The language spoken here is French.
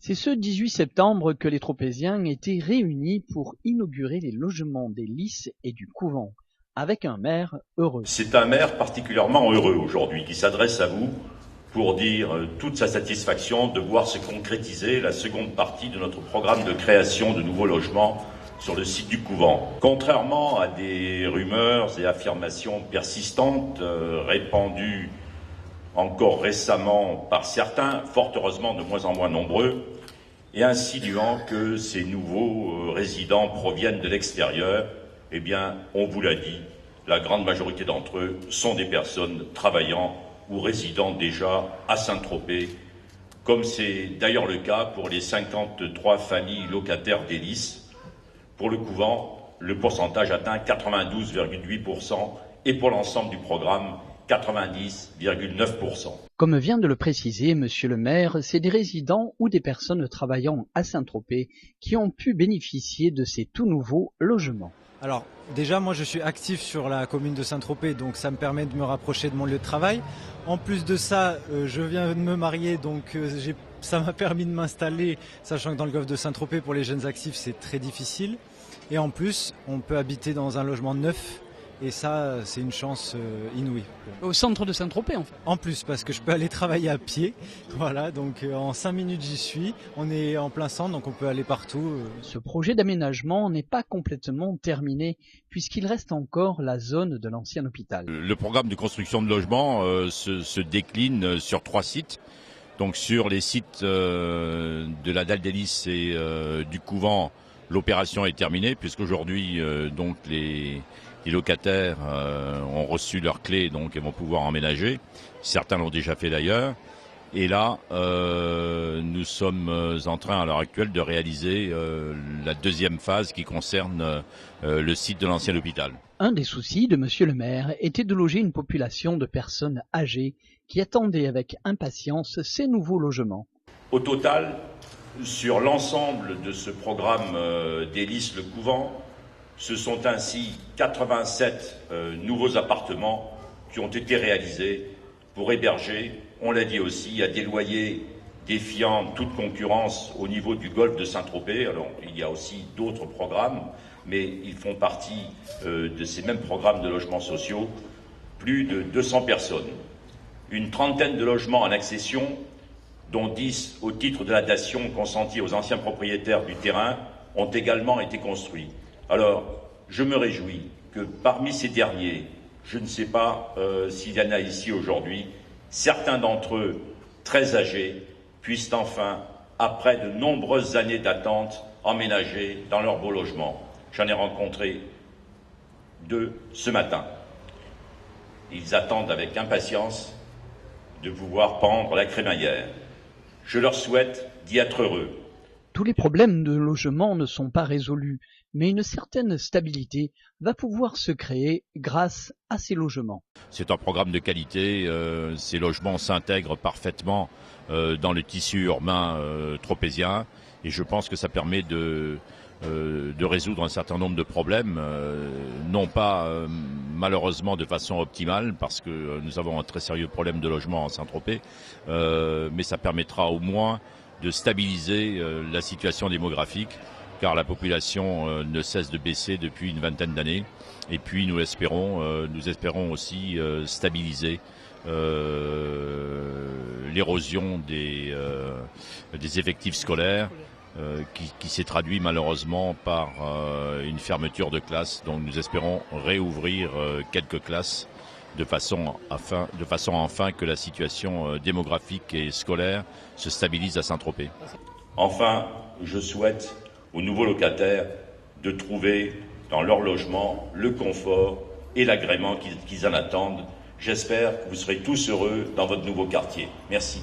C'est ce 18 septembre que les Tropéziens étaient réunis pour inaugurer les logements des Lys et du Couvent, avec un maire heureux. C'est un maire particulièrement heureux aujourd'hui qui s'adresse à vous pour dire toute sa satisfaction de voir se concrétiser la seconde partie de notre programme de création de nouveaux logements sur le site du Couvent. Contrairement à des rumeurs et affirmations persistantes répandues encore récemment par certains, fort heureusement de moins en moins nombreux, et insinuant que ces nouveaux résidents proviennent de l'extérieur, eh bien, on vous l'a dit, la grande majorité d'entre eux sont des personnes travaillant ou résidant déjà à Saint-Tropez, comme c'est d'ailleurs le cas pour les 53 familles locataires des Lys. Pour le Couvent, le pourcentage atteint 92,8% et pour l'ensemble du programme, 90,9%. Comme vient de le préciser Monsieur le maire, c'est des résidents ou des personnes travaillant à Saint-Tropez qui ont pu bénéficier de ces tout nouveaux logements. Alors déjà, moi je suis actif sur la commune de Saint-Tropez, donc ça me permet de me rapprocher de mon lieu de travail. En plus de ça, je viens de me marier, donc ça m'a permis de m'installer, sachant que dans le golfe de Saint-Tropez, pour les jeunes actifs, c'est très difficile. Et en plus, on peut habiter dans un logement neuf. Et ça, c'est une chance inouïe. Au centre de Saint-Tropez, en fait. En plus, parce que je peux aller travailler à pied. Voilà, donc en 5 minutes, j'y suis. On est en plein centre, donc on peut aller partout. Ce projet d'aménagement n'est pas complètement terminé, puisqu'il reste encore la zone de l'ancien hôpital. Le programme de construction de logements se décline sur 3 sites. Donc sur les sites de la dalle des Lys et du Couvent, l'opération est terminée, puisqu'aujourd'hui, donc les locataires ont reçu leurs clés, donc et vont pouvoir emménager. Certains l'ont déjà fait d'ailleurs. Et là, nous sommes en train à l'heure actuelle de réaliser la deuxième phase qui concerne le site de l'ancien hôpital. Un des soucis de Monsieur le maire était de loger une population de personnes âgées qui attendaient avec impatience ces nouveaux logements. Au total, sur l'ensemble de ce programme des Lys le Couvent, ce sont ainsi 87 nouveaux appartements qui ont été réalisés pour héberger, on l'a dit aussi, à des loyers défiant toute concurrence au niveau du golfe de Saint-Tropez. Alors, il y a aussi d'autres programmes, mais ils font partie de ces mêmes programmes de logements sociaux, plus de 200 personnes. Une trentaine de logements en accession, dont 10 au titre de la dation consentie aux anciens propriétaires du terrain, ont également été construits. Alors, je me réjouis que parmi ces derniers, je ne sais pas s'il y en a ici aujourd'hui, certains d'entre eux, très âgés, puissent enfin, après de nombreuses années d'attente, emménager dans leur beau logement. J'en ai rencontré 2 ce matin. Ils attendent avec impatience de pouvoir pendre la crémaillère. Je leur souhaite d'y être heureux. Tous les problèmes de logement ne sont pas résolus, mais une certaine stabilité va pouvoir se créer grâce à ces logements. C'est un programme de qualité, ces logements s'intègrent parfaitement dans le tissu urbain tropézien et je pense que ça permet de résoudre un certain nombre de problèmes, non pas malheureusement de façon optimale parce que nous avons un très sérieux problème de logement en Saint-Tropez, mais ça permettra au moins de stabiliser la situation démographique car la population ne cesse de baisser depuis une vingtaine d'années et puis nous espérons aussi stabiliser l'érosion des effectifs scolaires qui s'est traduit malheureusement par une fermeture de classes. Donc nous espérons réouvrir quelques classes de façon enfin que la situation démographique et scolaire se stabilise à Saint-Tropez. Enfin, je souhaite aux nouveaux locataires de trouver dans leur logement le confort et l'agrément qu'ils en attendent. J'espère que vous serez tous heureux dans votre nouveau quartier. Merci.